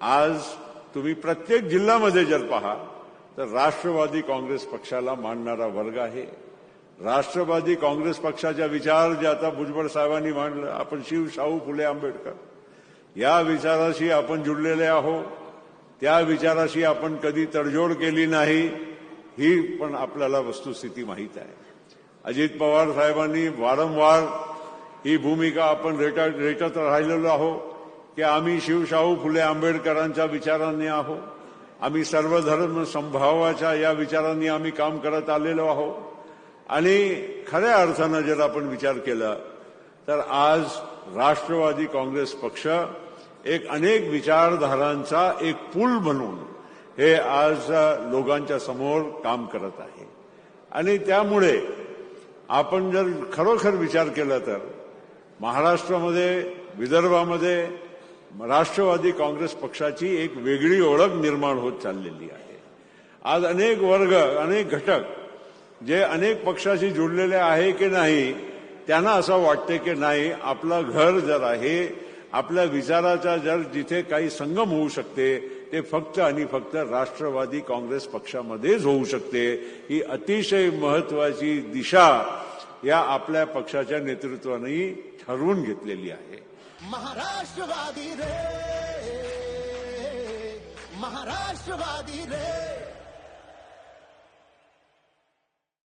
आज तुम्ही प्रत्येक जिल्ह्यामध्ये जर पहा तर राष्ट्रवादी काँग्रेस पक्षाला मानणारा वर्ग आहे. राष्ट्रवादी काँग्रेस पक्षाच्या विचार जे आता भुजबळ साहेबांनी मांडलं, आपण शाहू फुले आंबेडकर या विचाराशी आपण जुळलेले आहोत. त्या विचाराशी आपण कधी तडजोड केली नाही, ही पण आपल्याला वस्तुस्थिती माहीत आहे. अजित पवार साहेबांनी वारंवार ही भूमिका आपण रेटत राहिलेलो आहोत की आम्ही शाहू फुले आंबेडकरांच्या विचारांनी आहोत. आम्ही सर्वधर्म समभावाच्या या विचारांनी आम्ही काम करत आलेलो आहोत. आणि खऱ्या अर्थानं जर आपण विचार केला तर आज राष्ट्रवादी काँग्रेस पक्ष एक अनेक विचारधारांचा एक पूल बनवून हे आज लोकांच्या समोर काम करत आहे. आणि त्यामुळे आपण जर खरोखर विचार केला तर महाराष्ट्रामध्ये, विदर्भामध्ये राष्ट्रवादी काँग्रेस पक्षाची एक वेगळी ओळख निर्माण होत चाललेली आहे. आज अनेक वर्ग, अनेक घटक जे अनेक पक्षाशी जुळलेले आहे की नाही, त्यांना असं वाटते की नाही, आपलं घर जर आहे, आपल्या विचाराचा जर जिथे काही संगम होऊ शकते ते फक्त आणि फक्त राष्ट्रवादी काँग्रेस पक्षामध्येच होऊ शकते. ही अतिशय महत्वाची दिशा या आपल्या पक्षाच्या नेतृत्वाने ठरवून घेतलेली आहे. महाराष्ट्रवादी रे, महाराष्ट्रवादी रे.